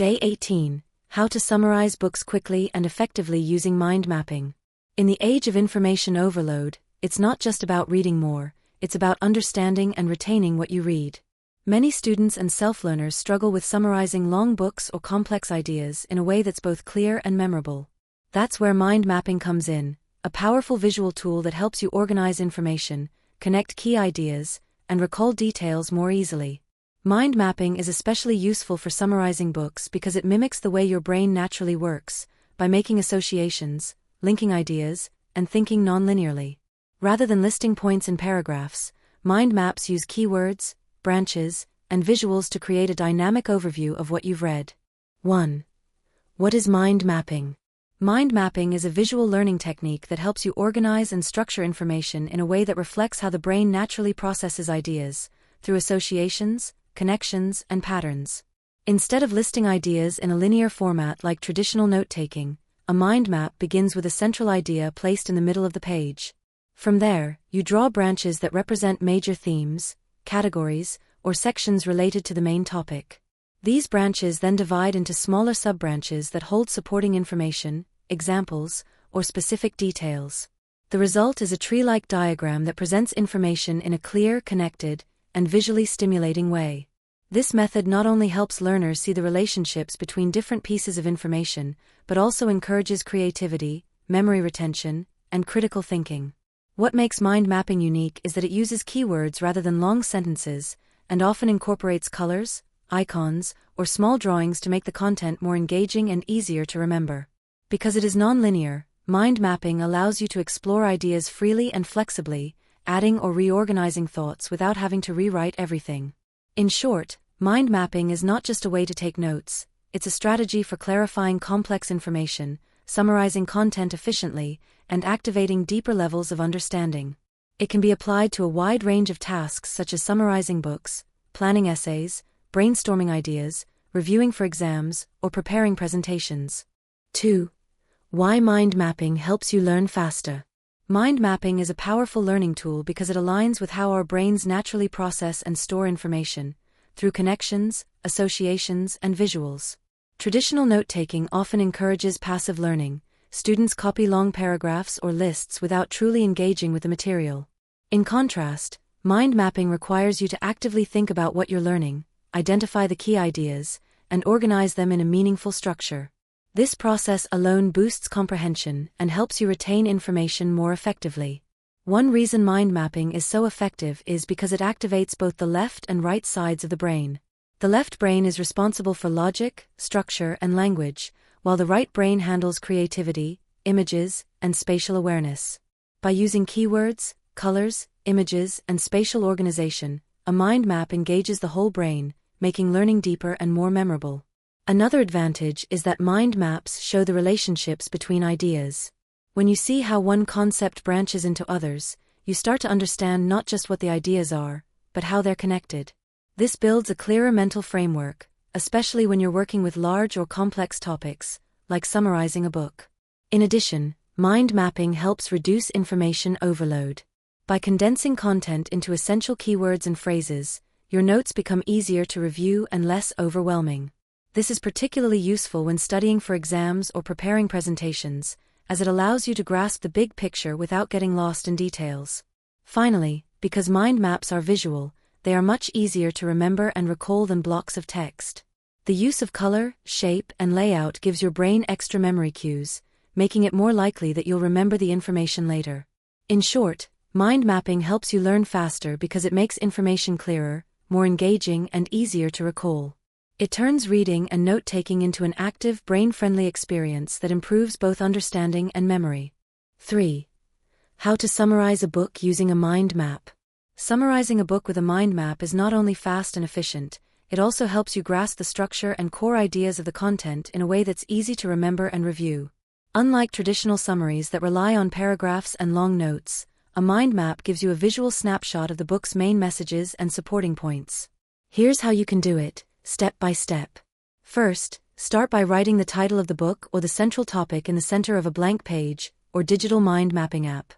Day 18. How to summarize books quickly and effectively using mind mapping. In the age of information overload, it's not just about reading more, it's about understanding and retaining what you read. Many students and self-learners struggle with summarizing long books or complex ideas in a way that's both clear and memorable. That's where mind mapping comes in, a powerful visual tool that helps you organize information, connect key ideas, and recall details more easily. Mind mapping is especially useful for summarizing books because it mimics the way your brain naturally works, by making associations, linking ideas, and thinking non-linearly. Rather than listing points in paragraphs, mind maps use keywords, branches, and visuals to create a dynamic overview of what you've read. 1. What is mind mapping? Mind mapping is a visual learning technique that helps you organize and structure information in a way that reflects how the brain naturally processes ideas, through associations, connections, and patterns. Instead of listing ideas in a linear format like traditional note-taking, a mind map begins with a central idea placed in the middle of the page. From there, you draw branches that represent major themes, categories, or sections related to the main topic. These branches then divide into smaller sub-branches that hold supporting information, examples, or specific details. The result is a tree-like diagram that presents information in a clear, connected, and visually stimulating way. This method not only helps learners see the relationships between different pieces of information, but also encourages creativity, memory retention, and critical thinking. What makes mind mapping unique is that it uses keywords rather than long sentences, and often incorporates colors, icons, or small drawings to make the content more engaging and easier to remember. Because it is non-linear, mind mapping allows you to explore ideas freely and flexibly, adding or reorganizing thoughts without having to rewrite everything. In short, mind mapping is not just a way to take notes, it's a strategy for clarifying complex information, summarizing content efficiently, and activating deeper levels of understanding. It can be applied to a wide range of tasks such as summarizing books, planning essays, brainstorming ideas, reviewing for exams, or preparing presentations. 2. Why mind mapping helps you learn faster. Mind mapping is a powerful learning tool because it aligns with how our brains naturally process and store information, through connections, associations, and visuals. Traditional note-taking often encourages passive learning. Students copy long paragraphs or lists without truly engaging with the material. In contrast, mind mapping requires you to actively think about what you're learning, identify the key ideas, and organize them in a meaningful structure. This process alone boosts comprehension and helps you retain information more effectively. One reason mind mapping is so effective is because it activates both the left and right sides of the brain. The left brain is responsible for logic, structure, and language, while the right brain handles creativity, images, and spatial awareness. By using keywords, colors, images, and spatial organization, a mind map engages the whole brain, making learning deeper and more memorable. Another advantage is that mind maps show the relationships between ideas. When you see how one concept branches into others, you start to understand not just what the ideas are, but how they're connected. This builds a clearer mental framework, especially when you're working with large or complex topics, like summarizing a book. In addition, mind mapping helps reduce information overload. By condensing content into essential keywords and phrases, your notes become easier to review and less overwhelming. This is particularly useful when studying for exams or preparing presentations, as it allows you to grasp the big picture without getting lost in details. Finally, because mind maps are visual, they are much easier to remember and recall than blocks of text. The use of color, shape, and layout gives your brain extra memory cues, making it more likely that you'll remember the information later. In short, mind mapping helps you learn faster because it makes information clearer, more engaging, and easier to recall. It turns reading and note-taking into an active, brain-friendly experience that improves both understanding and memory. 3. How to summarize a book using a mind map. Summarizing a book with a mind map is not only fast and efficient, it also helps you grasp the structure and core ideas of the content in a way that's easy to remember and review. Unlike traditional summaries that rely on paragraphs and long notes, a mind map gives you a visual snapshot of the book's main messages and supporting points. Here's how you can do it, step by step. First, start by writing the title of the book or the central topic in the center of a blank page or digital mind mapping app.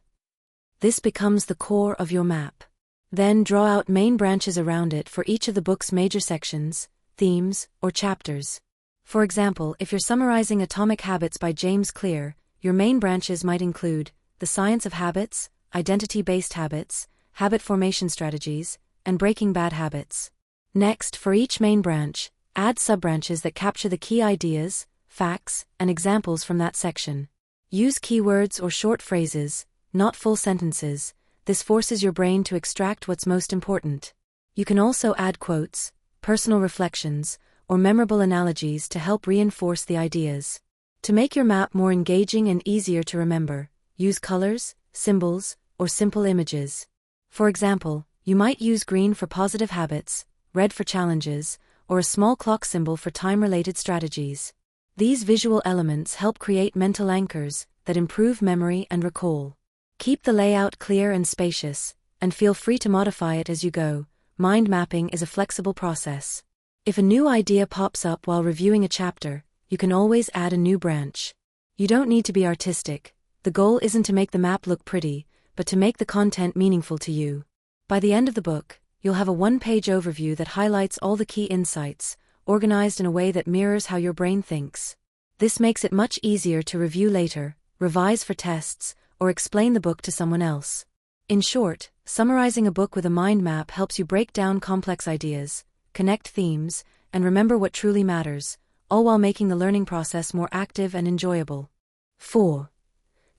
This becomes the core of your map. Then draw out main branches around it for each of the book's major sections, themes, or chapters. For example, if you're summarizing Atomic Habits by James Clear, your main branches might include the science of habits, identity-based habits, habit formation strategies, and breaking bad habits. Next, for each main branch, add subbranches that capture the key ideas, facts, and examples from that section. Use keywords or short phrases, not full sentences. This forces your brain to extract what's most important. You can also add quotes, personal reflections, or memorable analogies to help reinforce the ideas. To make your map more engaging and easier to remember, use colors, symbols, or simple images. For example, you might use green for positive habits, red for challenges, or a small clock symbol for time-related strategies. These visual elements help create mental anchors that improve memory and recall. Keep the layout clear and spacious, and feel free to modify it as you go. Mind mapping is a flexible process. If a new idea pops up while reviewing a chapter, you can always add a new branch. You don't need to be artistic. The goal isn't to make the map look pretty, but to make the content meaningful to you. By the end of the book, you'll have a one-page overview that highlights all the key insights, organized in a way that mirrors how your brain thinks. This makes it much easier to review later, revise for tests, or explain the book to someone else. In short, summarizing a book with a mind map helps you break down complex ideas, connect themes, and remember what truly matters, all while making the learning process more active and enjoyable. 4.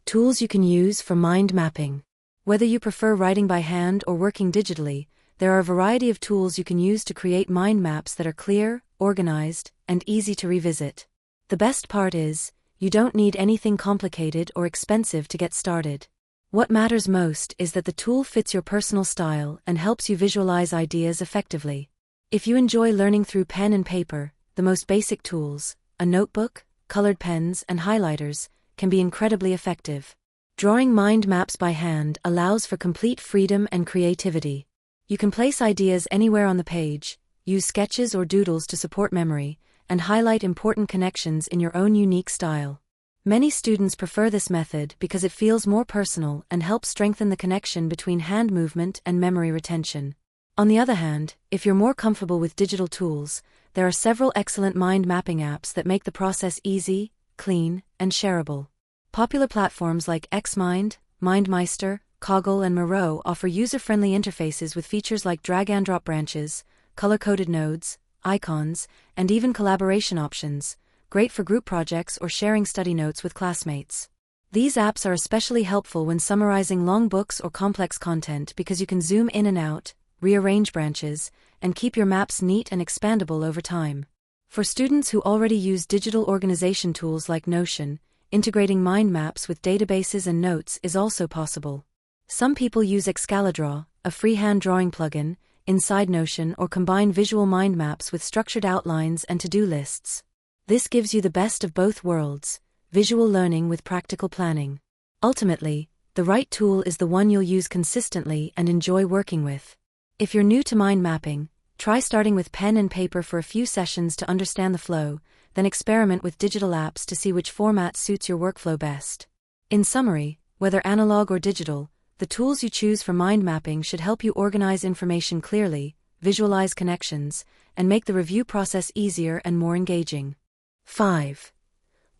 Tools you can use for mind mapping. Whether you prefer writing by hand or working digitally, there are a variety of tools you can use to create mind maps that are clear, organized, and easy to revisit. The best part is, you don't need anything complicated or expensive to get started. What matters most is that the tool fits your personal style and helps you visualize ideas effectively. If you enjoy learning through pen and paper, the most basic tools, a notebook, colored pens, and highlighters, can be incredibly effective. Drawing mind maps by hand allows for complete freedom and creativity. You can place ideas anywhere on the page, use sketches or doodles to support memory, and highlight important connections in your own unique style. Many students prefer this method because it feels more personal and helps strengthen the connection between hand movement and memory retention. On the other hand, if you're more comfortable with digital tools, there are several excellent mind mapping apps that make the process easy, clean, and shareable. Popular platforms like Xmind, MindMeister, Coggle, and Miro offer user-friendly interfaces with features like drag-and-drop branches, color-coded nodes, icons, and even collaboration options, great for group projects or sharing study notes with classmates. These apps are especially helpful when summarizing long books or complex content because you can zoom in and out, rearrange branches, and keep your maps neat and expandable over time. For students who already use digital organization tools like Notion, integrating mind maps with databases and notes is also possible. Some people use Excalidraw, a freehand drawing plugin, inside Notion, or combine visual mind maps with structured outlines and to-do lists. This gives you the best of both worlds, visual learning with practical planning. Ultimately, the right tool is the one you'll use consistently and enjoy working with. If you're new to mind mapping, try starting with pen and paper for a few sessions to understand the flow, then experiment with digital apps to see which format suits your workflow best. In summary, whether analog or digital, the tools you choose for mind mapping should help you organize information clearly, visualize connections, and make the review process easier and more engaging. 5.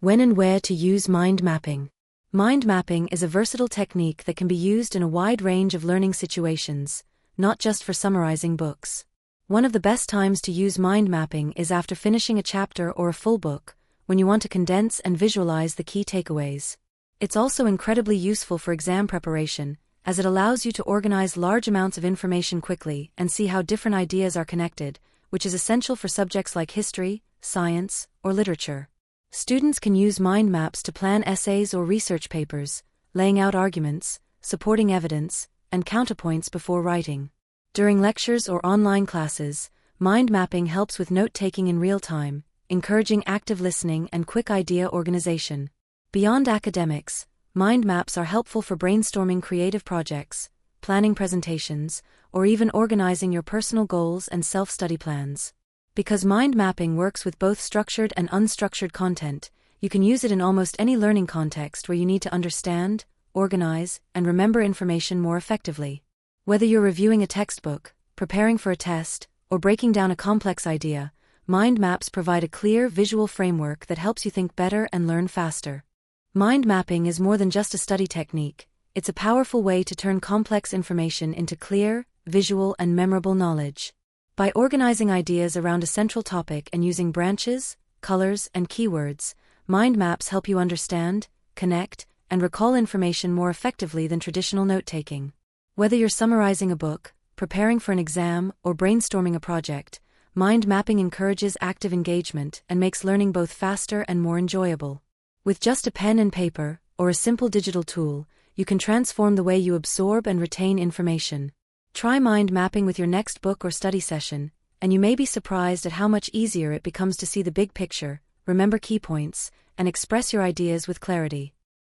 When and where to use mind mapping. Mind mapping is a versatile technique that can be used in a wide range of learning situations, not just for summarizing books. One of the best times to use mind mapping is after finishing a chapter or a full book, when you want to condense and visualize the key takeaways. It's also incredibly useful for exam preparation, as it allows you to organize large amounts of information quickly and see how different ideas are connected, which is essential for subjects like history, science, or literature. Students can use mind maps to plan essays or research papers, laying out arguments, supporting evidence, and counterpoints before writing. During lectures or online classes, mind mapping helps with note-taking in real time, encouraging active listening and quick idea organization. Beyond academics, mind maps are helpful for brainstorming creative projects, planning presentations, or even organizing your personal goals and self-study plans. Because mind mapping works with both structured and unstructured content, you can use it in almost any learning context where you need to understand, organize, and remember information more effectively. Whether you're reviewing a textbook, preparing for a test, or breaking down a complex idea, mind maps provide a clear visual framework that helps you think better and learn faster. Mind mapping is more than just a study technique, it's a powerful way to turn complex information into clear, visual, and memorable knowledge. By organizing ideas around a central topic and using branches, colors, and keywords, mind maps help you understand, connect, and recall information more effectively than traditional note-taking. Whether you're summarizing a book, preparing for an exam, or brainstorming a project, mind mapping encourages active engagement and makes learning both faster and more enjoyable. With just a pen and paper, or a simple digital tool, you can transform the way you absorb and retain information. Try mind mapping with your next book or study session, and you may be surprised at how much easier it becomes to see the big picture, remember key points, and express your ideas with clarity.